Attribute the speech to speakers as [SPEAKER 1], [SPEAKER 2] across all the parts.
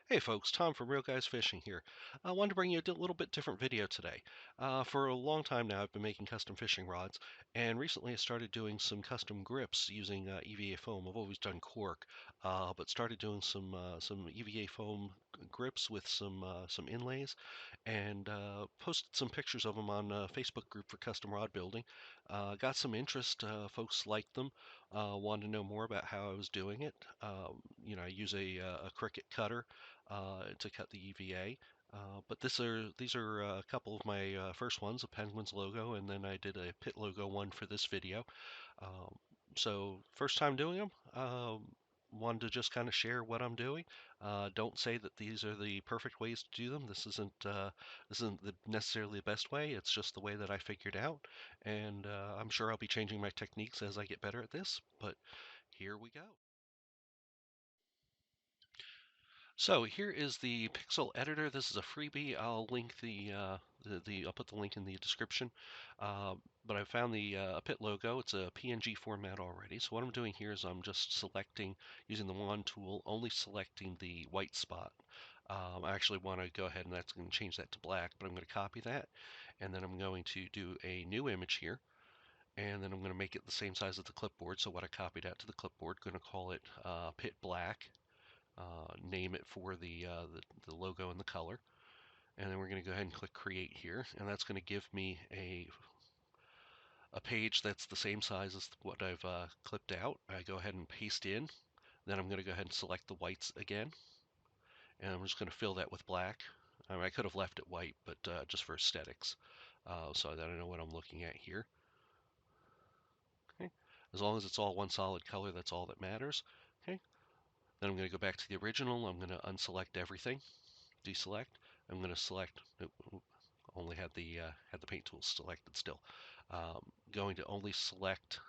[SPEAKER 1] Hey folks, Tom from Real Guys Fishing here. I wanted to bring you a little bit different video today. For a long time now, I've been making custom fishing rods, and recently I started doing some custom grips using EVA foam. I've always done cork, but started doing some EVA foam grips with some inlays, and posted some pictures of them on a Facebook group for custom rod building. Got some interest. Folks liked them. Wanted to know more about how I was doing it. I use a Cricut cutter to cut the EVA. But these are a couple of my first ones, a Penguins logo, and then I did a Pit logo one for this video. Um, so first time doing them. Wanted to just kind of share what I'm doing. Don't say that these are the perfect ways to do them. This isn't necessarily the best way. It's just the way that I figured out, and I'm sure I'll be changing my techniques as I get better at this. But here we go. So here is the pixel editor. This is a freebie. I'll link I'll put the link in the description. But I found the Pit logo. It's a PNG format already. So what I'm doing here is I'm just selecting, using the wand tool, only selecting the white spot. I actually want to go ahead and that's going to change that to black, but I'm going to copy that, and then I'm going to do a new image here, and then I'm going to make it the same size as the clipboard. So what I copied out to the clipboard, going to call it Pit Black. Name it for the logo and the color. And then we're going to go ahead and click create here. And that's going to give me a page that's the same size as what I've clipped out. I go ahead and paste in. Then I'm going to go ahead and select the whites again. And I'm just going to fill that with black. I could have left it white, but just for aesthetics. So that I know what I'm looking at here. Okay. As long as it's all one solid color, that's all that matters. Okay. Then I'm going to go back to the original. I'm going to unselect everything. Deselect. I'm going to select. Only had the paint tool selected still. Going to only select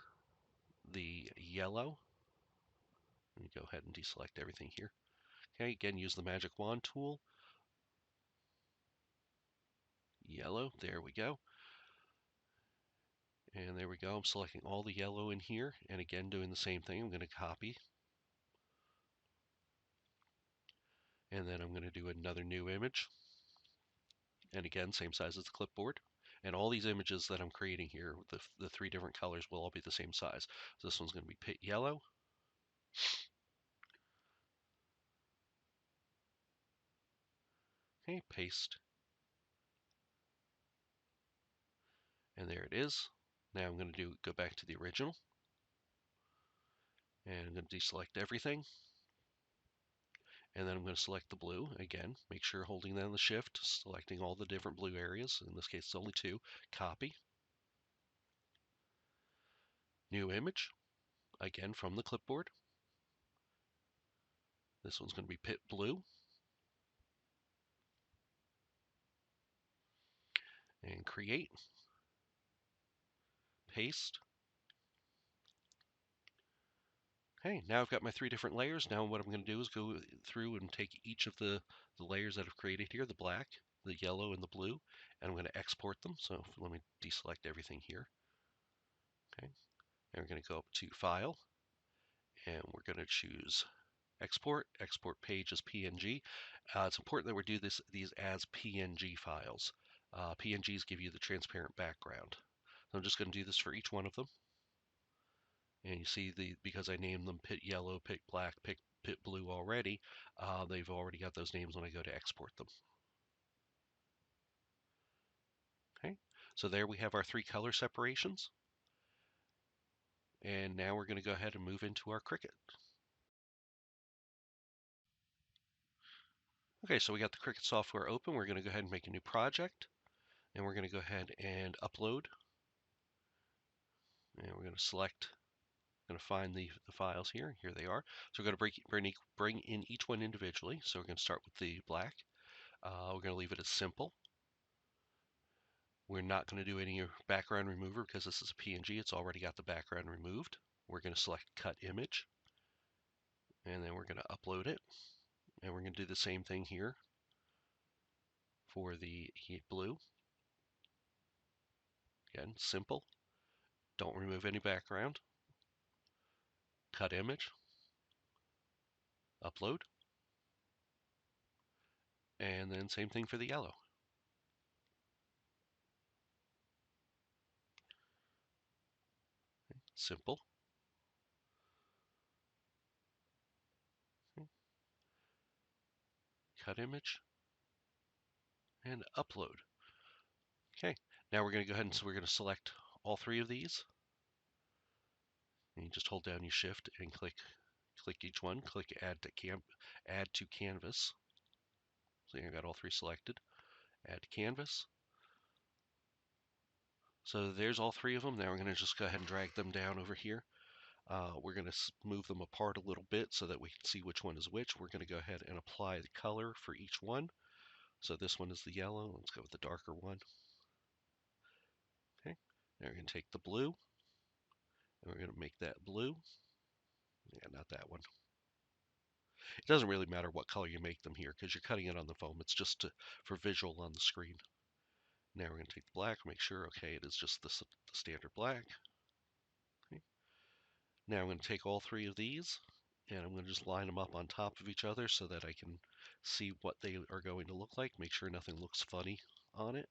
[SPEAKER 1] the yellow. Let me go ahead and deselect everything here. Okay, again, use the magic wand tool. Yellow, there we go. And there we go. I'm selecting all the yellow in here, and again, doing the same thing. I'm going to copy, and then I'm going to do another new image. And again, same size as the clipboard. And all these images that I'm creating here, the three different colors will all be the same size. So this one's going to be pit yellow. Okay, paste. And there it is. Now I'm going to go back to the original. And I'm going to deselect everything. And then I'm going to select the blue. Again, make sure holding down the shift, selecting all the different blue areas. In this case, it's only two. Copy. New image. Again, from the clipboard. This one's going to be pit blue. And create. Paste. Okay, now I've got my three different layers. Now what I'm going to do is go through and take each of the layers that I've created here, the black, the yellow, and the blue, and I'm going to export them. So let me deselect everything here. Okay, and we're going to go up to File, and we're going to choose Export. Export page as PNG. It's important that we do these as PNG files. PNGs give you the transparent background. So I'm just going to do this for each one of them. And you see because I named them Pit Yellow, Pit Black, Pit Blue already, they've already got those names when I go to export them. Okay, so there we have our three color separations. And now we're going to go ahead and move into our Cricut. Okay, so we got the Cricut software open. We're going to go ahead and make a new project. And we're going to go ahead and upload. And we're going to select, going to find the files here. Here they are. So we're going to bring in each one individually. So we're going to start with the black. We're going to leave it as simple. We're not going to do any background remover because this is a PNG. It's already got the background removed. We're going to select cut image, and then we're going to upload it. And we're going to do the same thing here for the blue. Again, simple. Don't remove any background. Cut image. Upload. And then same thing for the yellow. Simple. Cut image and upload. Okay, now we're going to go ahead and so we're going to select all three of these. And you just hold down your shift and click each one. Click add to canvas. So you got all three selected. Add to canvas. So there's all three of them. Now we're going to just go ahead and drag them down over here. We're going to move them apart a little bit so that we can see which one is which. We're going to go ahead and apply the color for each one. So this one is the yellow. Let's go with the darker one. Okay. Now we're going to take the blue and we're going to make that blue. Yeah, not that one. It doesn't really matter what color you make them here because you're cutting it on the foam. It's just for visual on the screen. Now we're going to take the black, make sure, okay, it is just the standard black. Okay. Now I'm going to take all three of these and I'm going to just line them up on top of each other so that I can see what they are going to look like. Make sure nothing looks funny on it.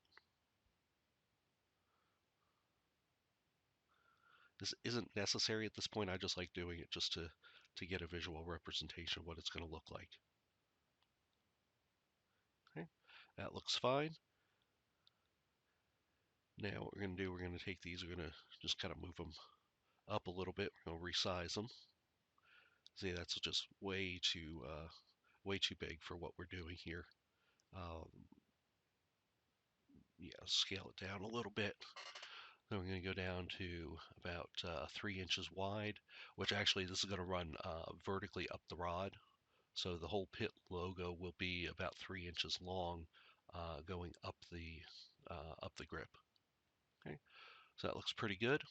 [SPEAKER 1] This isn't necessary at this point. I just like doing it just to get a visual representation of what it's going to look like. Okay, that looks fine. Now what we're going to do, we're going to take these, we're going to just kind of move them up a little bit. We're going to resize them. See, that's just way too big for what we're doing here. Um, yeah, scale it down a little bit. Then we're going to go down to about 3 inches wide, which actually this is going to run vertically up the rod. So the whole pit logo will be about 3 inches long, going up the grip. Okay, so that looks pretty good.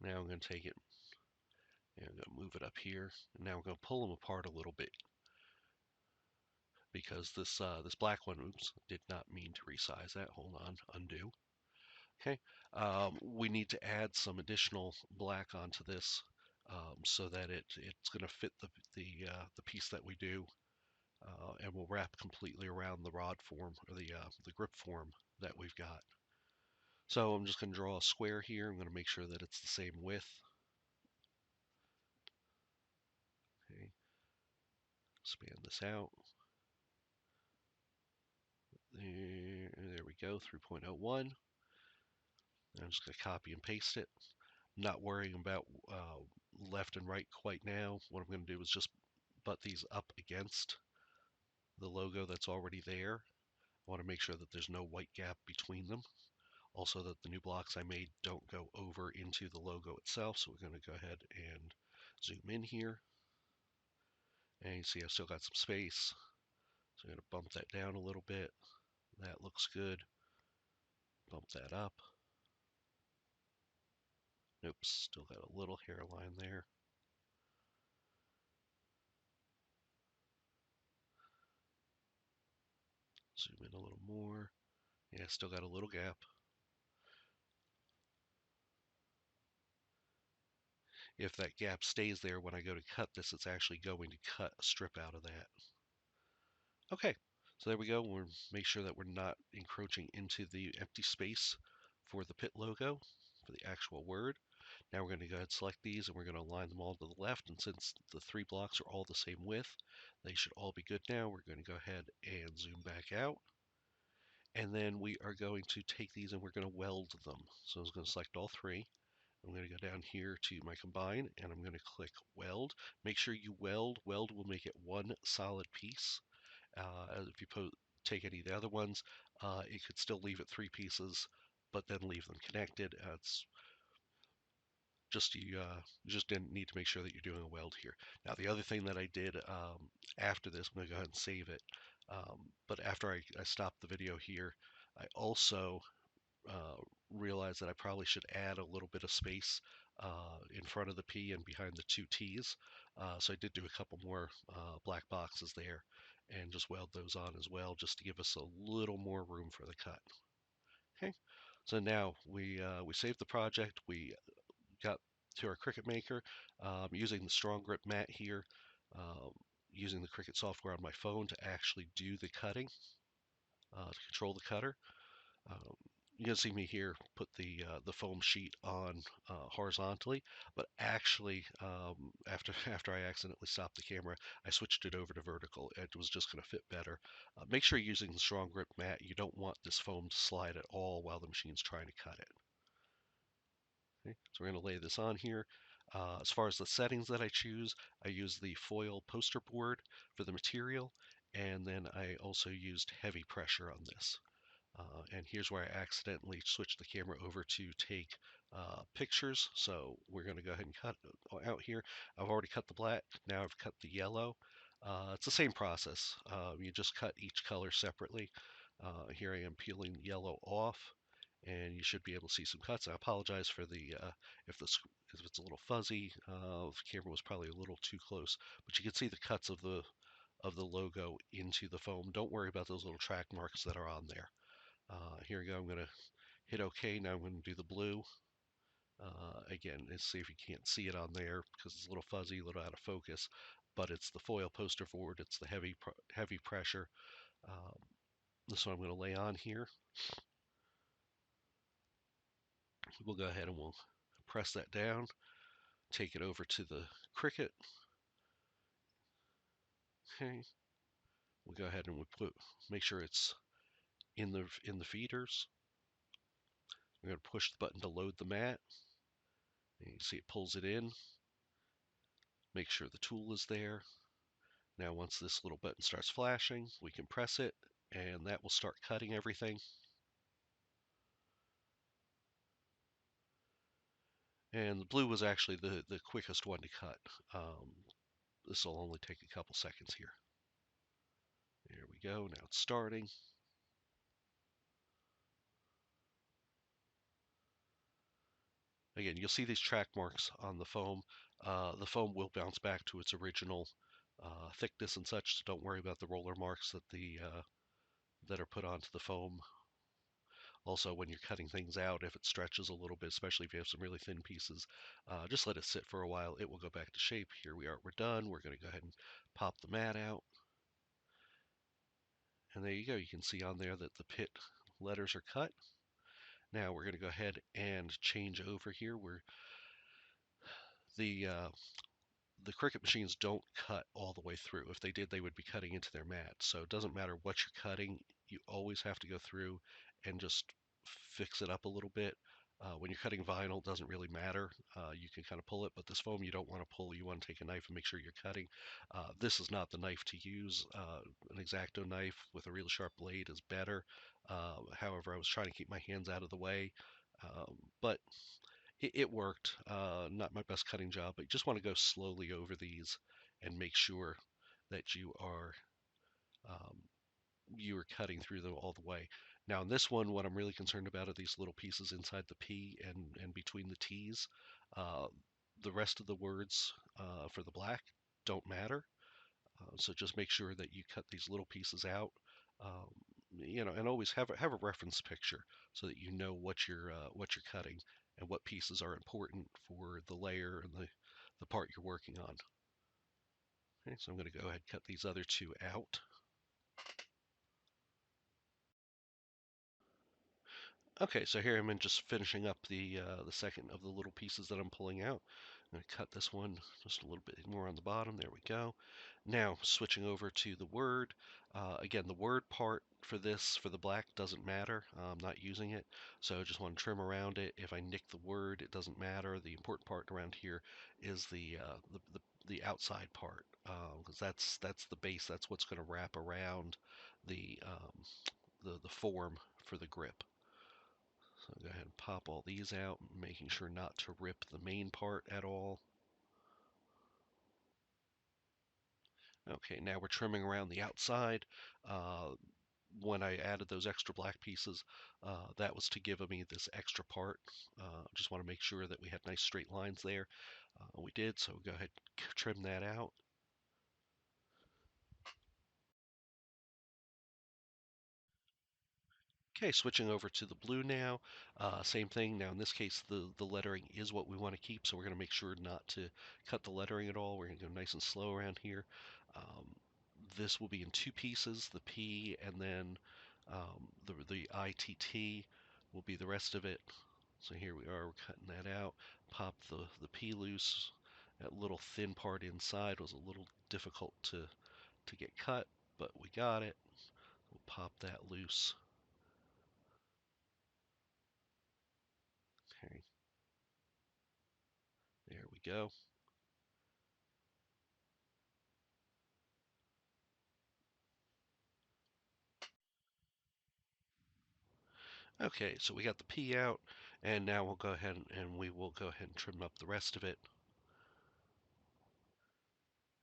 [SPEAKER 1] Now I'm going to take it and I'm going to move it up here. And now we're going to pull them apart a little bit because this black one, oops, did not mean to resize that. Hold on, undo. Okay, we need to add some additional black onto this so that it's going to fit the piece that we do, and will wrap completely around the rod form or the grip form that we've got. So I'm just going to draw a square here. I'm going to make sure that it's the same width. Okay, expand this out. There we go, 3.01. I'm just going to copy and paste it. Not worrying about left and right quite now. What I'm going to do is just butt these up against the logo that's already there. I want to make sure that there's no white gap between them. Also that the new blocks I made don't go over into the logo itself. So we're going to go ahead and zoom in here. And you see I've still got some space. So I'm going to bump that down a little bit. That looks good. Bump that up. Nope, still got a little hairline there. Zoom in a little more. Yeah, still got a little gap. If that gap stays there when I go to cut this, it's actually going to cut a strip out of that. Okay, so there we go. We'll make sure that we're not encroaching into the empty space for the pit logo, for the actual word. Now we're going to go ahead and select these and we're going to align them all to the left. And since the three blocks are all the same width, they should all be good now. We're going to go ahead and zoom back out. And then we are going to take these and we're going to weld them. So I'm going to select all three. I'm going to go down here to my combine and I'm going to click weld. Make sure you weld. Weld will make it one solid piece. If you take any of the other ones, it could still leave it three pieces, but then leave them connected. It's just you just didn't need to make sure that you're doing a weld here. Now the other thing that I did after this, I'm going to go ahead and save it. But after I stopped the video here, I also uh, realized that I probably should add a little bit of space in front of the P and behind the two T's. So I did do a couple more black boxes there and just weld those on as well, just to give us a little more room for the cut. Okay, so now we saved the project. We got to our Cricut Maker using the strong grip mat here. Um, using the Cricut software on my phone to actually do the cutting, to control the cutter. Um, you can see me here put the foam sheet on horizontally, but actually after I accidentally stopped the camera, I switched it over to vertical. It was just going to fit better. Make sure you're using the strong grip mat. You don't want this foam to slide at all while the machine's trying to cut it. Okay, so we're going to lay this on here. As far as the settings that I choose, I use the foil poster board for the material, and then I also used heavy pressure on this. And here's where I accidentally switched the camera over to take pictures. So we're going to go ahead and cut out here. I've already cut the black. Now I've cut the yellow. It's the same process. You just cut each color separately. Here I am peeling the yellow off, and you should be able to see some cuts. I apologize for the if the if it's a little fuzzy. The camera was probably a little too close, but you can see the cuts of the logo into the foam. Don't worry about those little track marks that are on there. Here we go. I'm going to hit OK. Now I'm going to do the blue. Again, let's see if you can't see it on there because it's a little fuzzy, a little out of focus. But it's the foil poster board. It's the heavy pressure. Um, this one I'm going to lay on here. We'll go ahead and we'll press that down. Take it over to the Cricut. Okay. We'll go ahead and we'll make sure it's in the feeders. I'm going to push the button to load the mat. And you can see it pulls it in. Make sure the tool is there. Now once this little button starts flashing, we can press it and that will start cutting everything. And the blue was actually the quickest one to cut. This will only take a couple seconds here. There we go. Now it's starting. Again, you'll see these track marks on the foam. The foam will bounce back to its original thickness and such, so don't worry about the roller marks that are put onto the foam. Also, when you're cutting things out, if it stretches a little bit, especially if you have some really thin pieces, just let it sit for a while. It will go back to shape. Here we are. We're done. We're going to go ahead and pop the mat out. And there you go. You can see on there that the pit letters are cut. Now we're going to go ahead and change over here where the the Cricut machines don't cut all the way through. If they did, they would be cutting into their mat. So it doesn't matter what you're cutting, you always have to go through and just fix it up a little bit. When you're cutting vinyl, it doesn't really matter. You can kind of pull it, but this foam you don't want to pull. You want to take a knife and make sure you're cutting. This is not the knife to use. An X-Acto knife with a really sharp blade is better. However, I was trying to keep my hands out of the way. But it worked. Not my best cutting job, but you just want to go slowly over these and make sure that um, you are cutting through them all the way. Now in this one, what I'm really concerned about are these little pieces inside the P and between the T's. Uh, the rest of the words for the black don't matter. So just make sure that you cut these little pieces out. Um, and always have a reference picture so that you know what you're cutting and what pieces are important for the layer and the part you're working on. Okay, so I'm going to go ahead and cut these other two out. Okay, so here I'm just finishing up the second of the little pieces that I'm pulling out. I'm going to cut this one just a little bit more on the bottom. There we go. Now switching over to the word. Again, the word part for this, for the black, doesn't matter. I'm not using it, so I just want to trim around it. If I nick the word, it doesn't matter. The important part around here is the outside part, because that's the base. That's what's going to wrap around the the form for the grip. So go ahead and pop all these out, making sure not to rip the main part at all. Okay, now we're trimming around the outside. Uh, when I added those extra black pieces, that was to give me this extra part. Just want to make sure that we had nice straight lines there. We did, so go ahead and trim that out. Okay, switching over to the blue now. Same thing. Now in this case, the lettering is what we want to keep, so we're going to make sure not to cut the lettering at all. We're going to go nice and slow around here. Um, this will be in two pieces, the P and then the ITT will be the rest of it. So here we are, we're cutting that out. Pop the P loose. That little thin part inside was a little difficult to get cut, but we got it. We'll pop that loose. Okay, there we go. Okay, so we got the P out, and now we'll go ahead and we will go ahead and trim up the rest of it.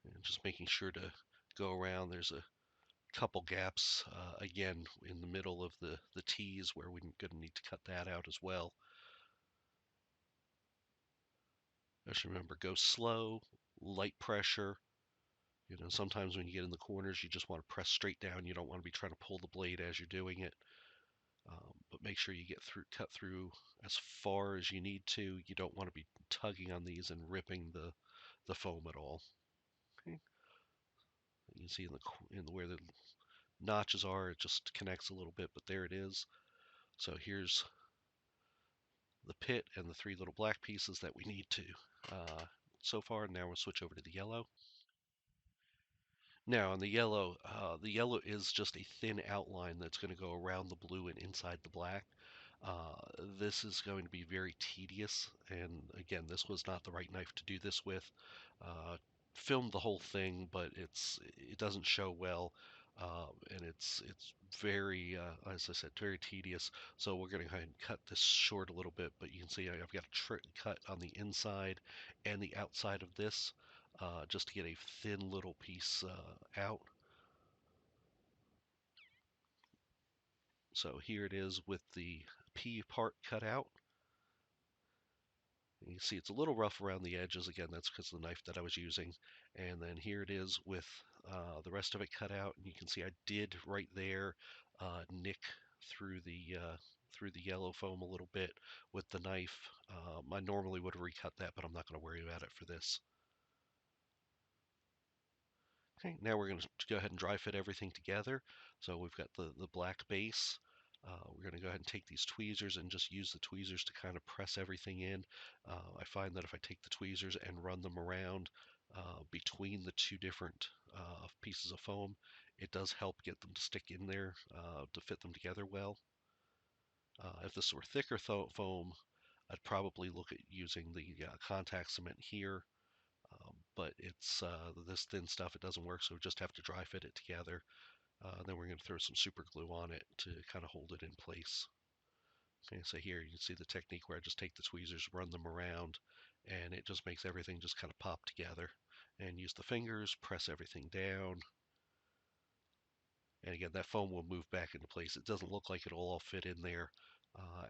[SPEAKER 1] And just making sure to go around. There's a couple gaps, again, in the middle of the T's where we're going to need to cut that out as well. Just remember, go slow, light pressure. You know, sometimes when you get in the corners, you just want to press straight down. You don't want to be trying to pull the blade as you're doing it. But make sure you cut through as far as you need to. You don't want to be tugging on these and ripping the foam at all. Okay. You can see in the where the notches are, it just connects a little bit, but there it is. So here's the pit and the three little black pieces that we need to so far. Now we'll switch over to the yellow. Now on the yellow is just a thin outline that's going to go around the blue and inside the black. This is going to be very tedious, and again, this was not the right knife to do this with. Uh, Filmed the whole thing, but it doesn't show well, and it's very, as I said, very tedious. So we're going to go ahead and cut this short a little bit, but you can see I've got a cut on the inside and the outside of this, just to get a thin little piece out. So here it is with the P part cut out. You see it's a little rough around the edges. Again, that's because of the knife that I was using. And then here it is with the rest of it cut out. And you can see I did right there nick through the yellow foam a little bit with the knife. I normally would have recut that, but I'm not going to worry about it for this. Okay, now we're going to go ahead and dry fit everything together. So we've got the black base. We're going to go ahead and take these tweezers and just use the tweezers to kind of press everything in. I find that if I take the tweezers and run them around between the two different pieces of foam, it does help get them to stick in there to fit them together well. If this were thicker foam, I'd probably look at using the contact cement here, but it's this thin stuff, it doesn't work, so we just have to dry fit it together. Then we're going to throw some super glue on it to kind of hold it in place. Okay, so here you can see the technique where I just take the tweezers, run them around, and it just makes everything just kind of pop together. And use the fingers, press everything down. And again, that foam will move back into place. It doesn't look like it'll all fit in there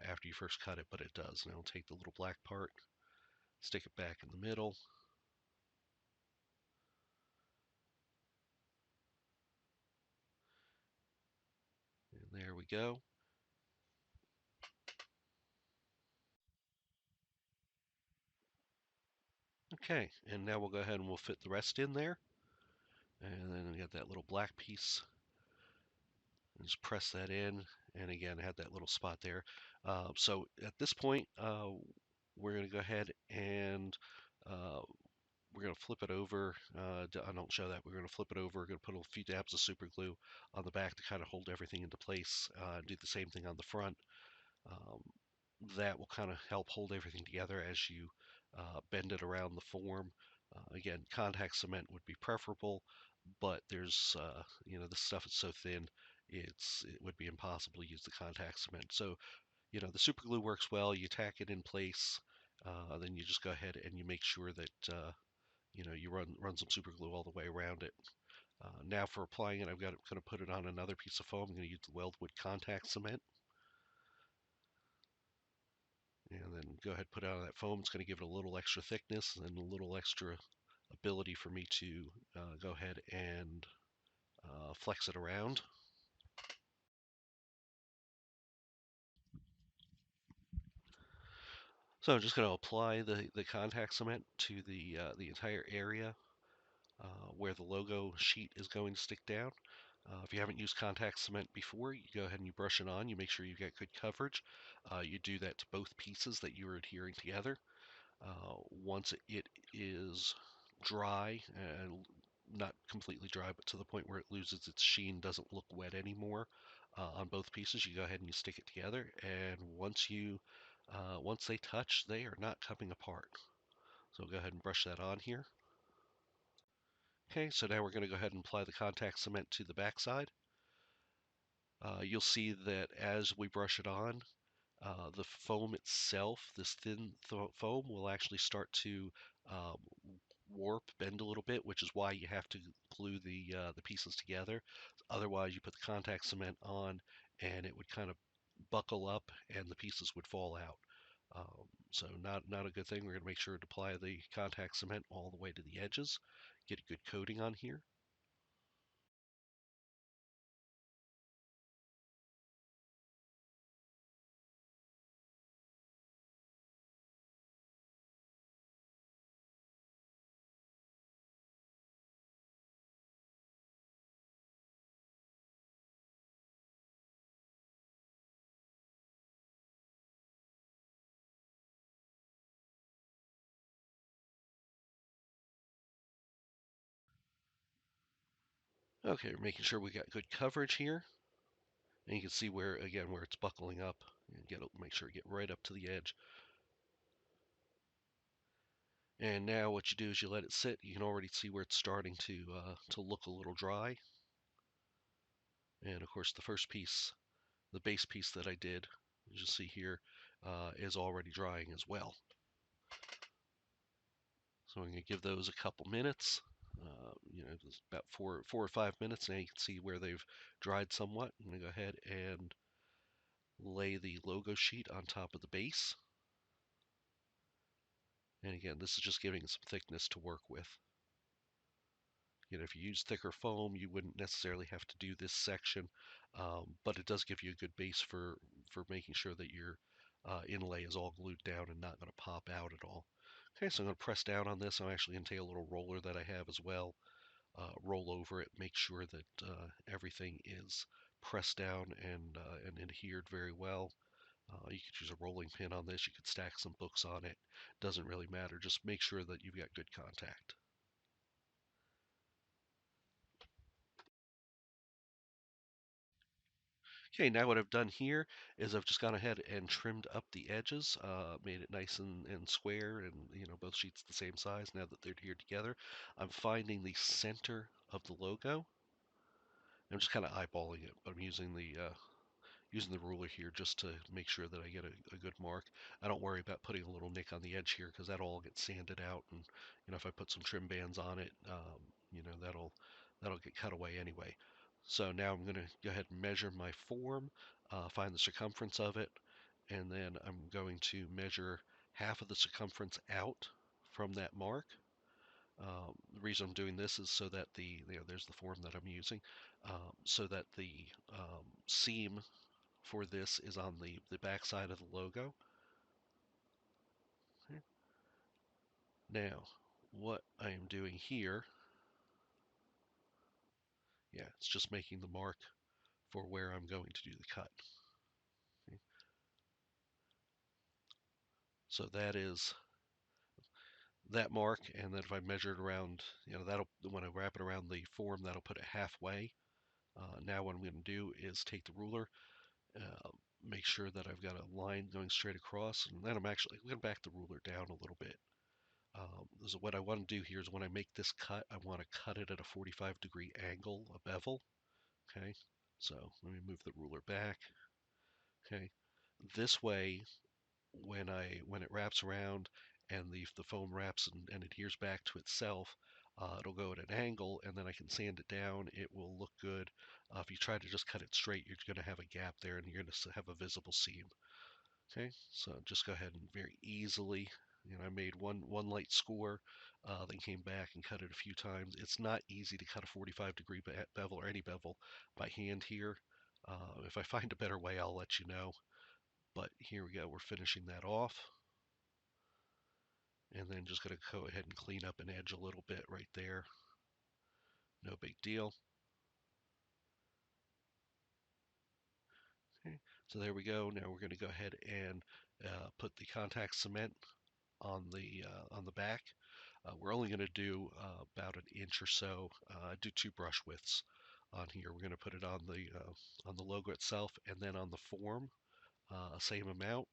[SPEAKER 1] after you first cut it, but it does. Now I'll take the little black part, stick it back in the middle. And there we go. Okay, and now we'll go ahead and we'll fit the rest in there. And then we got that little black piece. Just press that in. And again, I had that little spot there. So at this point, we're going to go ahead and we're going to flip it over. I don't show that. We're going to flip it over. We're going to put a few dabs of super glue on the back to kind of hold everything into place. Do the same thing on the front. Um, that will kind of help hold everything together as you bend it around the form. Again, contact cement would be preferable, but there's, this stuff is so thin, it would be impossible to use the contact cement. So, the super glue works well. You tack it in place, then you just go ahead and you make sure that, you run some super glue all the way around it. Now for applying it, I'm going to put it on another piece of foam. I'm going to use the Weldwood contact cement. And then go ahead and put it on that foam. It's going to give it a little extra thickness and a little extra ability for me to go ahead and flex it around. So I'm just going to apply the contact cement to the entire area where the logo sheet is going to stick down. If you haven't used contact cement before, you go ahead and you brush it on. You make sure you get good coverage. You do that to both pieces that you are adhering together. Once it is dry, not completely dry, but to the point where it loses its sheen, doesn't look wet anymore on both pieces, you go ahead and you stick it together. And once they touch, they are not coming apart. So go ahead and brush that on here. Okay, so now we're going to go ahead and apply the contact cement to the backside. You'll see that as we brush it on, the foam itself, this thin foam, will actually start to um, warp, bend a little bit, which is why you have to glue the pieces together. Otherwise, you put the contact cement on, and it would kind of buckle up, and the pieces would fall out. So not a good thing. We're going to make sure to apply the contact cement all the way to the edges, get a good coating on here. Okay, we're making sure we got good coverage here. And you can see where, again, where it's buckling up. And make sure you get right up to the edge. And now what you do is you let it sit. You can already see where it's starting to look a little dry. And of course, the first piece, the base piece that I did, as you see here, is already drying as well. So I'm going to give those a couple minutes. Just about four or 5 minutes. Now you can see where they've dried somewhat. I'm going to go ahead and lay the logo sheet on top of the base. And again, this is just giving some thickness to work with. If you use thicker foam, you wouldn't necessarily have to do this section, but it does give you a good base for making sure that your inlay is all glued down and not going to pop out at all. Okay, so I'm going to press down on this. I'm actually going to take a little roller that I have as well, roll over it, make sure that everything is pressed down and adhered very well. You could use a rolling pin on this. You could stack some books on it. Doesn't really matter. Just make sure that you've got good contact. Okay, now what I've done here is I've just gone ahead and trimmed up the edges, made it nice and square, and both sheets the same size now that they're adhered together. I'm finding the center of the logo. I'm just kind of eyeballing it, but I'm using the ruler here just to make sure that I get a good mark. I don't worry about putting a little nick on the edge here because that'll all get sanded out, and if I put some trim bands on it, that'll get cut away anyway. So now I'm going to go ahead and measure my form, find the circumference of it, and then I'm going to measure half of the circumference out from that mark. The reason I'm doing this is so that there's the form that I'm using, so that the seam for this is on the back side of the logo. Okay. Now, what I am doing here, yeah, it's just making the mark for where I'm going to do the cut. Okay. So that is that mark, and then if I measure it around, that'll when I wrap it around the form, that'll put it halfway. Now what I'm going to do is take the ruler, uh, make sure that I've got a line going straight across, and then I'm going to back the ruler down a little bit. So what I want to do here is when I make this cut, I want to cut it at a 45-degree angle, a bevel. Okay, so let me move the ruler back. Okay, this way, when it wraps around and the foam wraps and adheres back to itself, it'll go at an angle, and then I can sand it down. It will look good. If you try to just cut it straight, you're going to have a gap there, and you're going to have a visible seam. Okay, so just go ahead and very easily, I made one light score, then came back and cut it a few times. It's not easy to cut a 45-degree bevel or any bevel by hand here. If I find a better way, I'll let you know. But here we go, we're finishing that off. And then just going to go ahead and clean up an edge a little bit right there. No big deal. Okay, so there we go. Now we're going to go ahead and put the contact cement on the back. We're only going to do about an inch or so. Do two brush widths on here. We're going to put it on the logo itself and then on the form, same amount.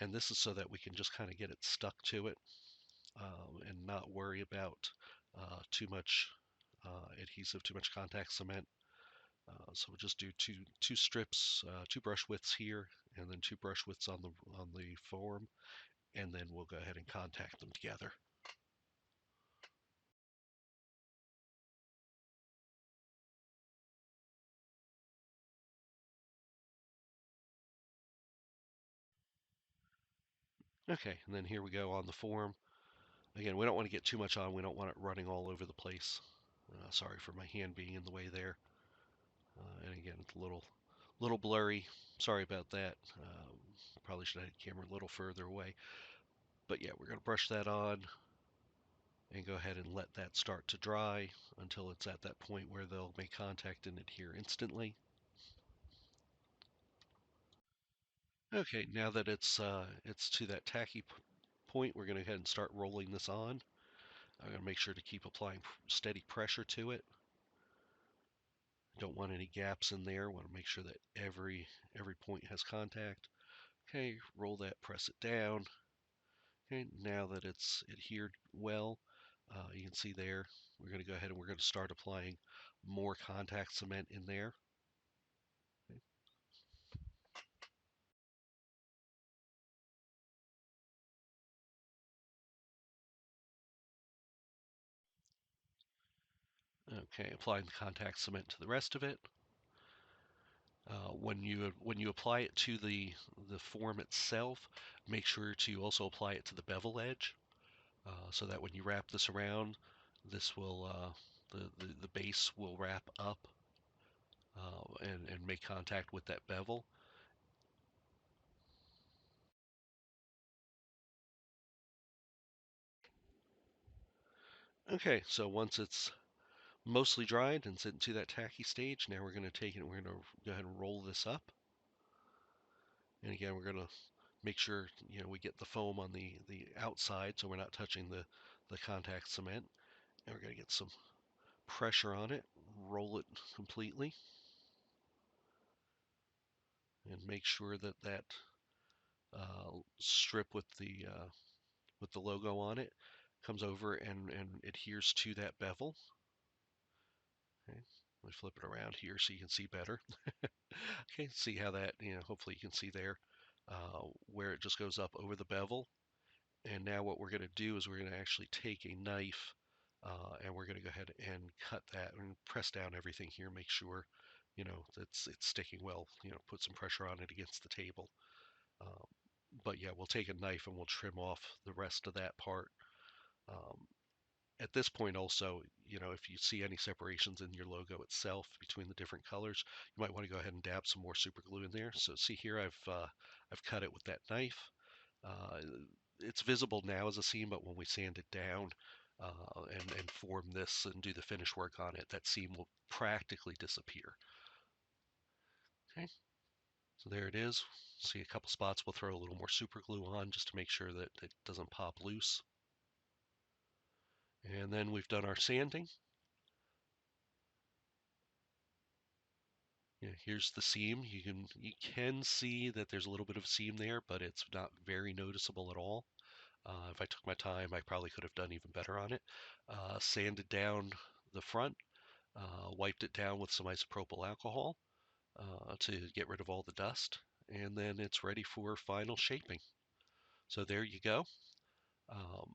[SPEAKER 1] And this is so that we can just kind of get it stuck to it and not worry about too much adhesive, too much contact cement. So we'll just do two strips, two brush widths here, and then two brush widths on the form, and then we'll go ahead and contact them together. Okay, and then here we go on the form. Again, we don't want to get too much on. We don't want it running all over the place. Sorry for my hand being in the way there. And again, it's a little blurry. Sorry about that. Probably should have had the camera a little further away. But yeah, we're going to brush that on and go ahead and let that start to dry until it's at that point where they'll make contact and adhere instantly. Okay, now that it's to that tacky point, we're going to go ahead and start rolling this on. I'm going to make sure to keep applying steady pressure to it. Don't want any gaps in there. Want to make sure that every point has contact. Okay, roll that, press it down. Okay, now that it's adhered well, you can see there, we're going to go ahead and we're going to start applying more contact cement in there. Okay, applying the contact cement to the rest of it. When you apply it to the form itself, make sure to also apply it to the bevel edge, so that when you wrap this around, this will the base will wrap up and make contact with that bevel. Okay, so once it's mostly dried and sent to that tacky stage, now we're going to take it and we're going to go ahead and roll this up. And again, we're going to make sure we get the foam on the outside so we're not touching the contact cement. And we're going to get some pressure on it, roll it completely, and make sure that that strip with the logo on it comes over and adheres to that bevel. Okay, let me flip it around here so you can see better. Okay, see how that, hopefully you can see there where it just goes up over the bevel. And now what we're going to do is we're going to actually take a knife and we're going to go ahead and cut that and press down everything here, make sure, it's sticking well, put some pressure on it against the table. Um, but yeah, we'll take a knife and we'll trim off the rest of that part. Um, at this point also, if you see any separations in your logo itself between the different colors, you might want to go ahead and dab some more super glue in there. So see here, I've cut it with that knife. Uh, it's visible now as a seam, but when we sand it down and form this and do the finish work on it, that seam will practically disappear. Okay, so there it is. See a couple spots, we'll throw a little more super glue on just to make sure that it doesn't pop loose. And then we've done our sanding. Yeah, here's the seam. You can see that there's a little bit of seam there, but it's not very noticeable at all. If I took my time, I probably could have done even better on it. Sanded down the front, wiped it down with some isopropyl alcohol to get rid of all the dust, and then it's ready for final shaping. So there you go. Um,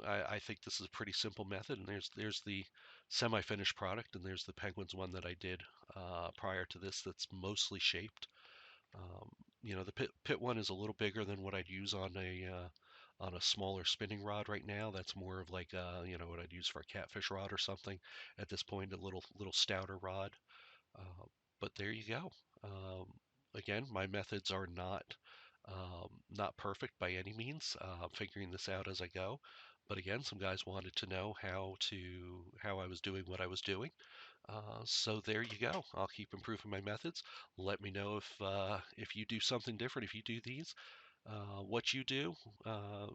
[SPEAKER 1] I think this is a pretty simple method, and there's the semi-finished product, and there's the penguins one that I did prior to this that's mostly shaped. Um, the pit one is a little bigger than what I'd use on a smaller spinning rod right now. That's more of like what I'd use for a catfish rod or something. At this point, a little stouter rod. Uh, but there you go. Again, my methods are not Not perfect by any means. Figuring this out as I go. But again, some guys wanted to know how I was doing what I was doing. So there you go. I'll keep improving my methods. Let me know if you do something different, if you do these, what you do. Uh,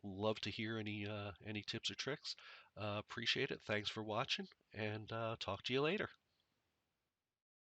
[SPEAKER 1] love to hear any tips or tricks. Appreciate it. Thanks for watching, and talk to you later.